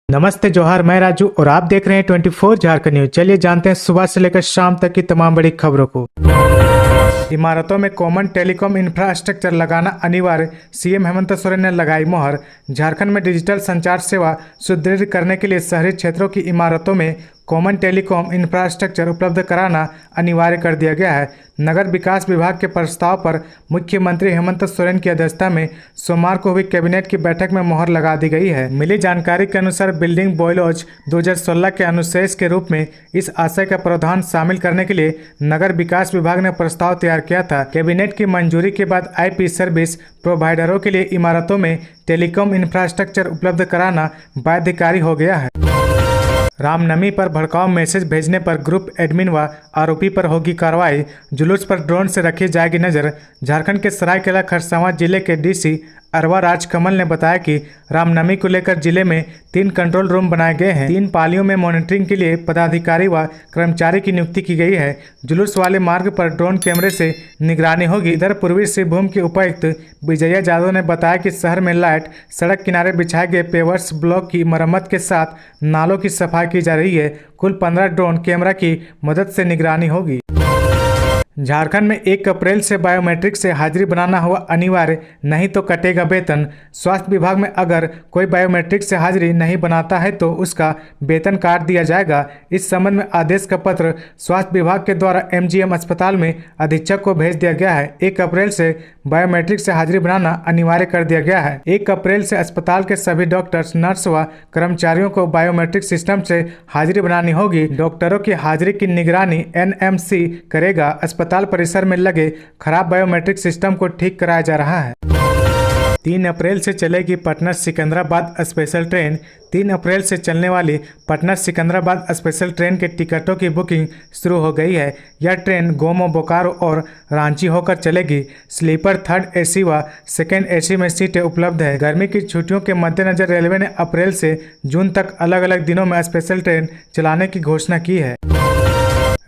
नमस्ते जोहार, मैं राजू और आप देख रहे हैं 24 झारखंड न्यूज। चलिए जानते हैं सुबह से लेकर शाम तक की तमाम बड़ी खबरों को। इमारतों में कॉमन टेलीकॉम इंफ्रास्ट्रक्चर लगाना अनिवार्य, सीएम हेमंत सोरेन ने लगाई मोहर। झारखंड में डिजिटल संचार सेवा सुदृढ़ करने के लिए शहरी क्षेत्रों की इमारतों में कॉमन टेलीकॉम इंफ्रास्ट्रक्चर उपलब्ध कराना अनिवार्य कर दिया गया है। नगर विकास विभाग के प्रस्ताव पर मुख्यमंत्री हेमंत सोरेन की अध्यक्षता में सोमवार को हुई कैबिनेट की बैठक में मोहर लगा दी गई है। मिली जानकारी के अनुसार बिल्डिंग बायलॉज 2016 के अनुशेष के रूप में इस आशय का प्रावधान शामिल करने के लिए नगर विकास विभाग ने प्रस्ताव तैयार किया था। कैबिनेट की मंजूरी के बाद आईपी सर्विस प्रोवाइडरों के लिए इमारतों में टेलीकॉम इंफ्रास्ट्रक्चर उपलब्ध कराना बाध्यकारी हो गया है। रामनवमी पर भड़काऊ मैसेज भेजने पर ग्रुप एडमिन व आरोपी पर होगी कार्रवाई। जुलूस पर ड्रोन से रखी जाएगी नजर। झारखंड के सरायकेला खरसावां जिले के डीसी अरवा राजकमल ने बताया कि रामनवमी को लेकर जिले में 3 कंट्रोल रूम बनाए गए हैं। 3 पालियों में मॉनिटरिंग के लिए पदाधिकारी व कर्मचारी की नियुक्ति की गई है। जुलूस वाले मार्ग पर ड्रोन कैमरे से निगरानी होगी। इधर पूर्वी सिंहभूम के उपायुक्त विजया यादव ने बताया कि शहर में लाइट, सड़क किनारे बिछाए गए पेवर्स ब्लॉक की मरम्मत के साथ नालों की सफाई की जा रही है। कुल 15 ड्रोन कैमरा की मदद से निगरानी होगी। झारखंड में 1 अप्रैल से बायोमेट्रिक से हाजिरी बनाना हुआ अनिवार्य, नहीं तो कटेगा वेतन। स्वास्थ्य विभाग में अगर कोई बायोमेट्रिक से हाजिरी नहीं बनाता है तो उसका वेतन काट दिया जाएगा। इस संबंध में आदेश का पत्र स्वास्थ्य विभाग के द्वारा एमजीएम अस्पताल में अधीक्षक को भेज दिया गया है। 1 अप्रैल से बायोमेट्रिक से हाजिरी बनाना अनिवार्य कर दिया गया है। 1 अप्रैल से अस्पताल के सभी डॉक्टर्स, नर्स व कर्मचारियों को बायोमेट्रिक सिस्टम से हाजिरी बनानी होगी। डॉक्टरों की हाजिरी की निगरानी एनएमसी करेगा। अस्पताल परिसर में लगे खराब बायोमेट्रिक सिस्टम को ठीक कराया जा रहा है। 3 अप्रैल से चलेगी पटना सिकंदराबाद स्पेशल ट्रेन। 3 अप्रैल से चलने वाली पटना सिकंदराबाद स्पेशल ट्रेन के टिकटों की बुकिंग शुरू हो गई है। यह ट्रेन गोमो, बोकारो और रांची होकर चलेगी। स्लीपर 3rd एसी व 2nd एसी में सीटें उपलब्ध है। गर्मी की छुट्टियों के मद्देनजर रेलवे ने अप्रैल से जून तक अलग अलग दिनों में स्पेशल ट्रेन चलाने की घोषणा की है।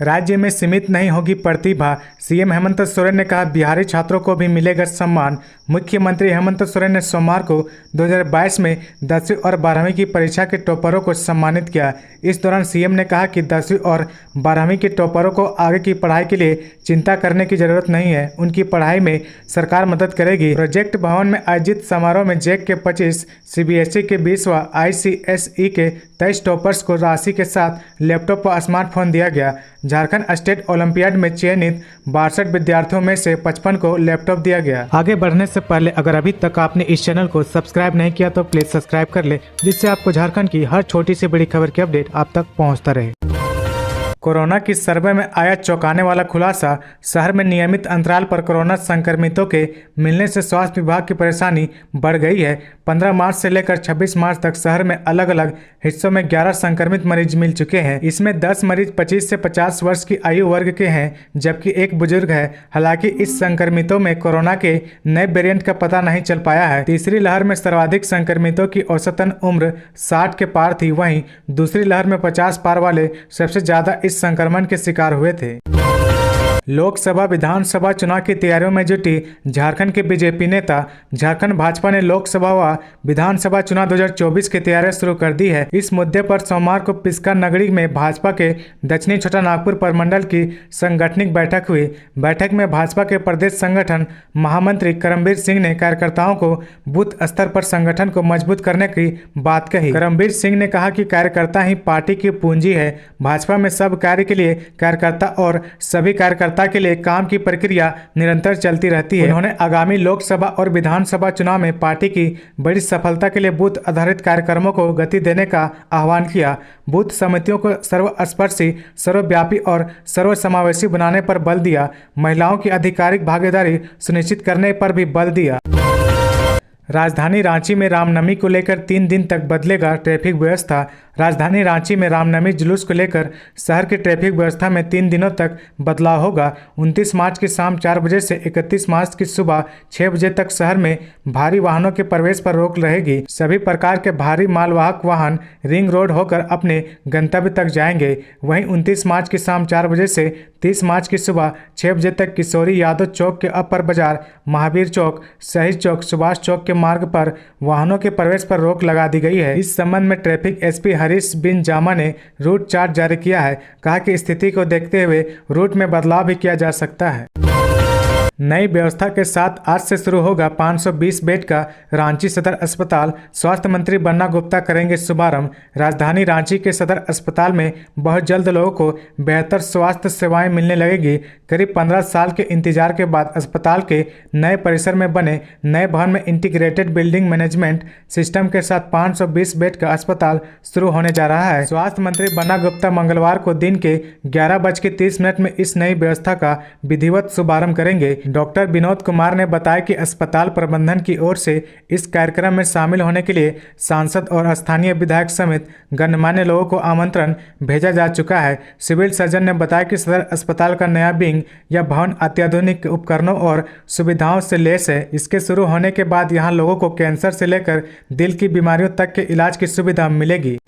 राज्य में सीमित नहीं होगी प्रतिभा, सीएम हेमंत सोरेन ने कहा बिहारी छात्रों को भी मिलेगा सम्मान। मुख्यमंत्री हेमंत सोरेन ने सोमवार को 2022 में 10वीं और 12वीं की परीक्षा के टॉपरों को सम्मानित किया। इस दौरान सीएम ने कहा कि 10वीं और 12वीं के टॉपरों को आगे की पढ़ाई के लिए चिंता करने की जरूरत नहीं है, उनकी पढ़ाई में सरकार मदद करेगी। प्रोजेक्ट भवन में आयोजित समारोह में जैक के 25, सीबीएसई के 20 व आईसीएसई के 23 टॉपर्स को राशि के साथ लैपटॉप व स्मार्टफोन दिया गया। झारखंड स्टेट ओलंपियाड में चयनित 62 विद्यार्थियों में से 55 को लैपटॉप दिया गया। आगे बढ़ने से पहले अगर अभी तक आपने इस चैनल को सब्सक्राइब नहीं किया तो प्लीज सब्सक्राइब कर ले, जिससे आपको झारखंड की हर छोटी से बड़ी खबर की अपडेट आप तक पहुंचता रहे। कोरोना की सर्वे में आया चौंकाने वाला खुलासा। शहर में नियमित अंतराल पर कोरोना संक्रमितों के मिलने से स्वास्थ्य विभाग की परेशानी बढ़ गई है। 15 मार्च से लेकर 26 मार्च तक शहर में अलग अलग हिस्सों में 11 संक्रमित मरीज मिल चुके हैं। इसमें 10 मरीज 25 से 50 वर्ष की आयु वर्ग के हैं, जबकि 1 बुजुर्ग है। हालांकि इस संक्रमितों में कोरोना के नए वेरिएंट का पता नहीं चल पाया है। तीसरी लहर में सर्वाधिक संक्रमितों की औसतन उम्र 60 के पार थी, वहीं दूसरी लहर में 50 पार वाले सबसे ज्यादा इस संक्रमण के शिकार हुए थे। लोकसभा विधानसभा चुनाव की तैयारियों में जुटी झारखंड के बीजेपी नेता। झारखंड भाजपा ने लोकसभा व विधानसभा चुनाव 2024 की तैयारियां शुरू कर दी है। इस मुद्दे पर सोमवार को पिस्का नगरी में भाजपा के दक्षिणी छोटा नागपुर प्रमंडल की संगठनिक बैठक हुई। बैठक में भाजपा के प्रदेश संगठन महामंत्री करमबीर सिंह ने कार्यकर्ताओं को बूथ स्तर पर संगठन को मजबूत करने की बात कही। करमबीर सिंह ने कहा कि कार्यकर्ता ही पार्टी की पूंजी है। भाजपा में सब कार्य के लिए कार्यकर्ता और सभी कार्यकर्ता के लिए काम की प्रक्रिया निरंतर चलती रहती है। उन्होंने आगामी लोकसभा और विधानसभा चुनाव में पार्टी की बड़ी सफलता के लिए बूथ आधारित कार्यक्रमों को गति देने का आह्वान किया। बूथ समितियों को सर्वस्पर्शी, सर्वव्यापी और सर्वसमावेशी बनाने पर बल दिया। महिलाओं की आधिकारिक भागीदारी सुनिश्चित करने पर भी बल दिया। राजधानी रांची में रामनवमी को लेकर 3 दिन तक बदलेगा ट्रैफिक व्यवस्था। राजधानी रांची में रामनवमी जुलूस को लेकर शहर की ट्रैफिक व्यवस्था में 3 दिनों तक बदलाव होगा। 29 मार्च की शाम 4 बजे से 31 मार्च की सुबह 6 बजे तक शहर में भारी वाहनों के प्रवेश पर रोक रहेगी। सभी प्रकार के भारी मालवाहक वाहन रिंग रोड होकर अपने गंतव्य तक जाएंगे। वहीं 29 मार्च की शाम 4 बजे से 30 मार्च की सुबह 6 बजे तक किशोरी यादव चौक के अपर बाजार, महावीर चौक, शहीद चौक, सुभाष चौक के मार्ग पर वाहनों के प्रवेश पर रोक लगा दी गई है। इस संबंध में ट्रैफिक एसपी हरीश बिन जामा ने रूट चार्ट जारी किया है। कहा कि स्थिति को देखते हुए रूट में बदलाव भी किया जा सकता है। नई व्यवस्था के साथ आज से शुरू होगा 520 बेड का रांची सदर अस्पताल। स्वास्थ्य मंत्री बन्ना गुप्ता करेंगे शुभारंभ। राजधानी रांची के सदर अस्पताल में बहुत जल्द लोगों को बेहतर स्वास्थ्य सेवाएं मिलने लगेगी। करीब 15 साल के इंतजार के बाद अस्पताल के नए परिसर में बने नए भवन में इंटीग्रेटेड बिल्डिंग मैनेजमेंट सिस्टम के साथ 520 बेड का अस्पताल शुरू होने जा रहा है। स्वास्थ्य मंत्री बन्ना गुप्ता मंगलवार को दिन के 11:30 में इस नई व्यवस्था का विधिवत शुभारंभ करेंगे। डॉक्टर विनोद कुमार ने बताया कि अस्पताल प्रबंधन की ओर से इस कार्यक्रम में शामिल होने के लिए सांसद और स्थानीय विधायक समेत गणमान्य लोगों को आमंत्रण भेजा जा चुका है। सिविल सर्जन ने बताया कि सदर अस्पताल का नया विंग या भवन अत्याधुनिक उपकरणों और सुविधाओं से लैस है। इसके शुरू होने के बाद यहां लोगों को कैंसर से लेकर दिल की बीमारियों तक के इलाज की सुविधा मिलेगी।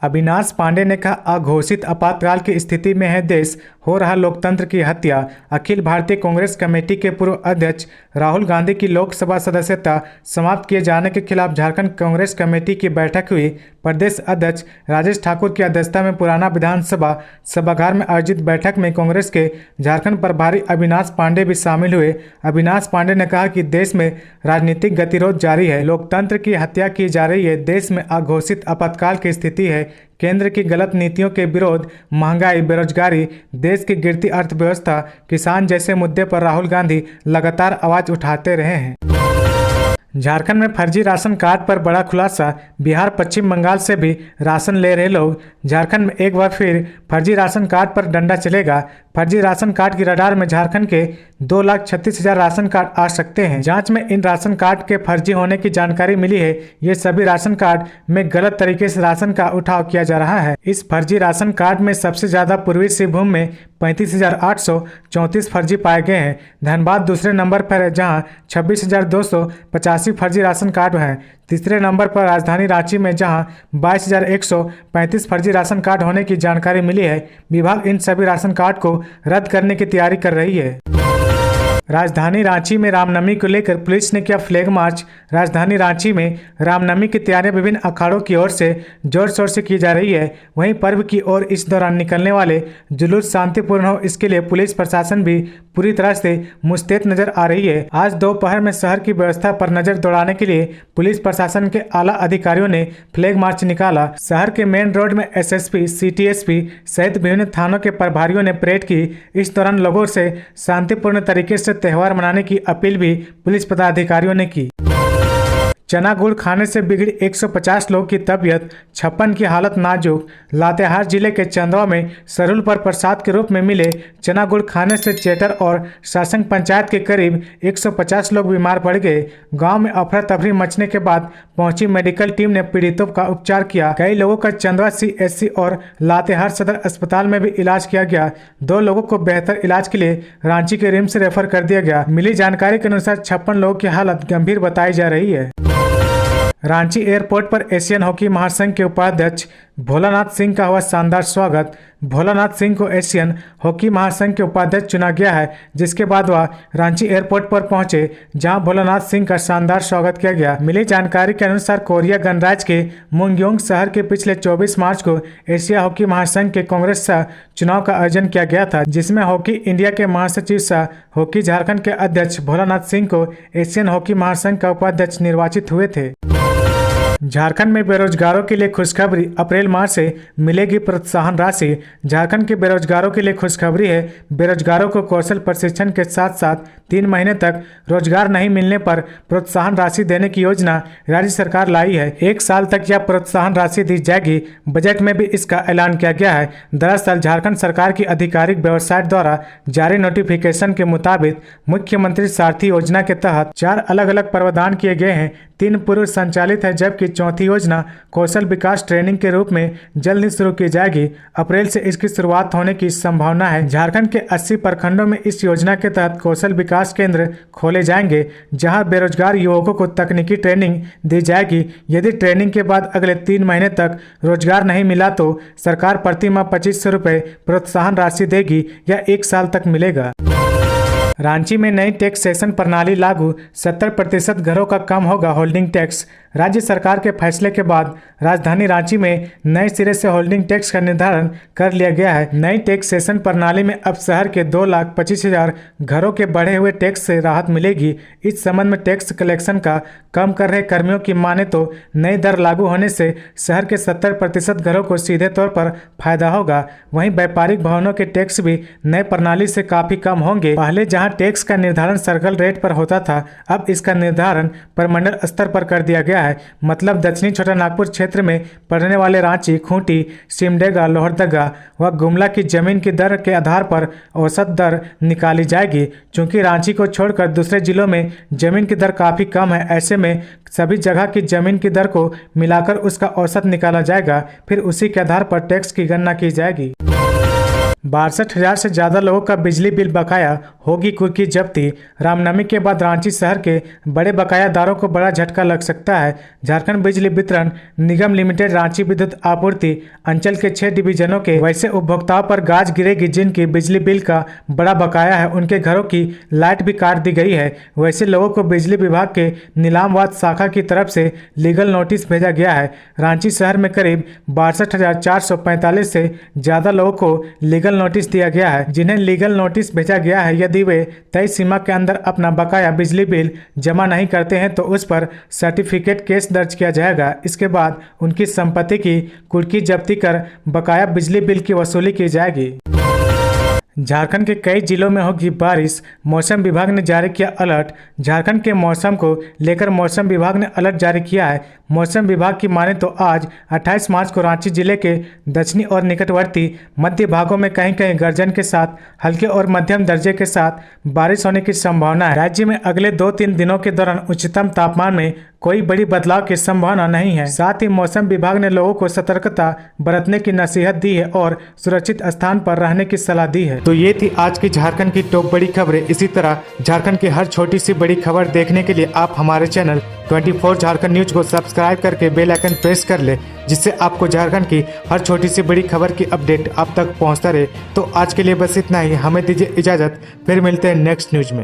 अविनाश पांडे ने कहा, अघोषित आपातकाल की स्थिति में है देश, हो रहा लोकतंत्र की हत्या। अखिल भारतीय कांग्रेस कमेटी के पूर्व अध्यक्ष राहुल गांधी की लोकसभा सदस्यता समाप्त किए जाने के खिलाफ झारखंड कांग्रेस कमेटी की बैठक हुई। प्रदेश अध्यक्ष राजेश ठाकुर की अध्यक्षता में पुराना विधानसभा सभागार में आयोजित बैठक में कांग्रेस के झारखंड प्रभारी अविनाश पांडे भी शामिल हुए। अविनाश पांडे ने कहा कि देश में राजनीतिक गतिरोध जारी है, लोकतंत्र की हत्या की जा रही है, देश में अघोषित आपातकाल की स्थिति है। केंद्र की गलत नीतियों के विरोध, महंगाई, बेरोजगारी, देश की गिरती अर्थव्यवस्था, किसान जैसे मुद्दे पर राहुल गांधी लगातार आवाज उठाते रहे हैं। झारखंड में फर्जी राशन कार्ड पर बड़ा खुलासा, बिहार पश्चिम बंगाल से भी राशन ले रहे लोग। झारखंड में एक बार फिर फर्जी राशन कार्ड पर डंडा चलेगा। फर्जी राशन कार्ड की रडार में झारखंड के 2,36,000 राशन कार्ड आ सकते हैं। जांच में इन राशन कार्ड के फर्जी होने की जानकारी मिली है। ये सभी राशन कार्ड में गलत तरीके से राशन का उठाव किया जा रहा है। इस फर्जी राशन कार्ड में सबसे ज्यादा पूर्वी सिंहभूम में 35,834 फर्जी पाए गए हैं। धनबाद दूसरे नंबर पर है, जहां 26,285 फर्जी राशन कार्ड हैं। तीसरे नंबर पर राजधानी रांची में, जहां 22,135 फर्जी राशन कार्ड होने की जानकारी मिली है। विभाग इन सभी राशन कार्ड को रद्द करने की तैयारी कर रही है। राजधानी रांची में रामनवमी को लेकर पुलिस ने किया फ्लैग मार्च। राजधानी रांची में रामनवमी की तैयारियां विभिन्न अखाड़ों की ओर से जोर शोर से की जा रही है। वहीं पर्व की ओर इस दौरान निकलने वाले जुलूस शांतिपूर्ण हो, इसके लिए पुलिस प्रशासन भी पूरी तरह से मुस्तैद नजर आ रही है। आज दोपहर में शहर की व्यवस्था पर नजर दौड़ाने के लिए पुलिस प्रशासन के आला अधिकारियों ने फ्लैग मार्च निकाला। शहर के मेन रोड में एसएसपी, सीटीएसपी सहित विभिन्न थानों के प्रभारियों ने परेड की। इस दौरान लोगों से शांतिपूर्ण तरीके से त्योहार मनाने की अपील भी पुलिस पदाधिकारियों ने की। चना गुड़ खाने से बिगड़ी 150 लोगों की तबीयत, 56 की हालत नाजुक। लातेहार जिले के चंदवा में सरुल पर प्रसाद के रूप में मिले चना गुड़ खाने से चेटर और सासंग पंचायत के करीब 150 लोग बीमार पड़ गए। गांव में अफरा तफरी मचने के बाद पहुंची मेडिकल टीम ने पीड़ितों का उपचार किया। कई लोगों का चंदवा सीएचसी और लातेहार सदर अस्पताल में भी इलाज किया गया। 2 लोगों को बेहतर इलाज के लिए रांची के रिम्स रेफर कर दिया गया। मिली जानकारी के अनुसार 56 लोगों की हालत गंभीर बताई जा रही है। रांची एयरपोर्ट पर एशियन हॉकी महासंघ के उपाध्यक्ष भोलानाथ सिंह का हुआ शानदार स्वागत। भोलानाथ सिंह को एशियन हॉकी महासंघ के उपाध्यक्ष चुना गया है, जिसके बाद वह रांची एयरपोर्ट पर पहुंचे, जहां भोलानाथ सिंह का शानदार स्वागत किया गया। मिली जानकारी के अनुसार कोरिया गणराज्य के मुंगयोंग शहर के पिछले 24 मार्च को एशिया हॉकी महासंघ के कांग्रेस सह चुनाव का आयोजन किया गया था, जिसमें हॉकी इंडिया के महासचिव सह हॉकी झारखंड के अध्यक्ष भोलानाथ सिंह को एशियन हॉकी महासंघ का उपाध्यक्ष निर्वाचित हुए थे। झारखंड में बेरोजगारों के लिए खुशखबरी, अप्रैल माह से मिलेगी प्रोत्साहन राशि। झारखंड के बेरोजगारों के लिए खुशखबरी है। बेरोजगारों को कौशल प्रशिक्षण के साथ साथ 3 महीने तक रोजगार नहीं मिलने पर प्रोत्साहन राशि देने की योजना राज्य सरकार लाई है। 1 साल तक यह प्रोत्साहन राशि दी जाएगी। बजट में भी इसका ऐलान किया गया है। दरअसल झारखंड सरकार की आधिकारिक वेबसाइट द्वारा जारी नोटिफिकेशन के मुताबिक मुख्यमंत्री सारथी योजना के तहत 4 अलग अलग प्रावधान किए गए हैं। 3 पूर्व संचालित है, जबकि चौथी योजना कौशल विकास ट्रेनिंग के रूप में जल्द ही शुरू की जाएगी। अप्रैल से इसकी शुरुआत होने की संभावना है। झारखंड के 80 प्रखंडों में इस योजना के तहत कौशल विकास केंद्र खोले जाएंगे, जहां बेरोजगार युवकों को तकनीकी ट्रेनिंग दी जाएगी। यदि ट्रेनिंग के बाद अगले 3 महीने तक रोजगार नहीं मिला तो सरकार प्रति माह 2500 रुपये प्रोत्साहन राशि देगी या 1 साल तक मिलेगा। रांची में नई टैक्सेशन प्रणाली लागू, 70% घरों का कम होगा होल्डिंग टैक्स। राज्य सरकार के फैसले के बाद राजधानी रांची में नए सिरे से होल्डिंग टैक्स का निर्धारण कर लिया गया है। नई टैक्सेशन प्रणाली में अब शहर के 2,25,000 घरों के बढ़े हुए टैक्स से राहत मिलेगी। इस संबंध में टैक्स कलेक्शन का कम कर रहे कर्मियों की माने तो नई दर लागू होने से शहर के 70% घरों को सीधे तौर पर फायदा होगा। वहीं व्यापारिक भवनों के टैक्स भी नई प्रणाली से काफी कम होंगे। पहले जहां टैक्स का निर्धारण सर्कल रेट पर होता था, अब इसका निर्धारण प्रमंडल स्तर पर कर दिया गया है। मतलब दक्षिणी छोटा नागपुर क्षेत्र में पड़ने वाले रांची, खूंटी, सिमडेगा, लोहरदगा व गुमला की जमीन की दर के आधार पर औसत दर निकाली जाएगी। चूंकि रांची को छोड़कर दूसरे जिलों में जमीन की दर काफी कम है, ऐसे में सभी जगह की जमीन की दर को मिलाकर उसका औसत निकाला जाएगा। फिर उसी के आधार पर टैक्स की गणना की जाएगी। 62,000 से ज्यादा लोगों का बिजली बिल बकाया, होगी कुर्की जब्ती। रामनवमी के बाद रांची शहर के बड़े बकायादारों को बड़ा झटका लग सकता है। झारखंड बिजली वितरण निगम लिमिटेड रांची विद्युत आपूर्ति अंचल के 6 डिवीजनों के वैसे उपभोक्ताओं पर गाज गिरेगी जिनकी बिजली बिल का बड़ा बकाया है। उनके घरों की लाइट भी काट दी गई है। वैसे लोगों को बिजली विभाग के नीलामवाद शाखा की तरफ से लीगल नोटिस भेजा गया है। रांची शहर में करीब 62,445 से ज्यादा लोगों को लीगल नोटिस दिया गया है, जिन्हें लीगल नोटिस भेजा गया है। यदि वे तय सीमा के अंदर अपना बकाया बिजली बिल जमा नहीं करते हैं तो उस पर सर्टिफिकेट केस दर्ज किया जाएगा। इसके बाद उनकी संपत्ति की कुर्की जब्ती कर बकाया बिजली बिल की वसूली की जाएगी। झारखंड के कई जिलों में होगी बारिश, मौसम विभाग ने जारी किया अलर्ट। झारखंड के मौसम को लेकर मौसम विभाग ने अलर्ट जारी किया है। मौसम विभाग की माने तो आज 28 मार्च को रांची जिले के दक्षिणी और निकटवर्ती मध्य भागों में कहीं कहीं गर्जन के साथ हल्के और मध्यम दर्जे के साथ बारिश होने की संभावना है। राज्य में अगले 2-3 दिनों के दौरान उच्चतम तापमान में कोई बड़ी बदलाव की संभावना नहीं है। साथ ही मौसम विभाग ने लोगों को सतर्कता बरतने की नसीहत दी है और सुरक्षित स्थान पर रहने की सलाह दी है। तो ये थी आज की झारखंड की टॉप बड़ी खबरें। इसी तरह झारखंड की हर छोटी सी बड़ी खबर देखने के लिए आप हमारे चैनल 24 झारखंड न्यूज को सब्सक्राइब करके बेल आइकन प्रेस कर ले, जिससे आपको झारखंड की हर छोटी सी बड़ी खबर की अपडेट आप तक पहुंचता रहे। तो आज के लिए बस इतना ही। हमें दीजिए इजाजत, फिर मिलते हैं नेक्स्ट न्यूज में।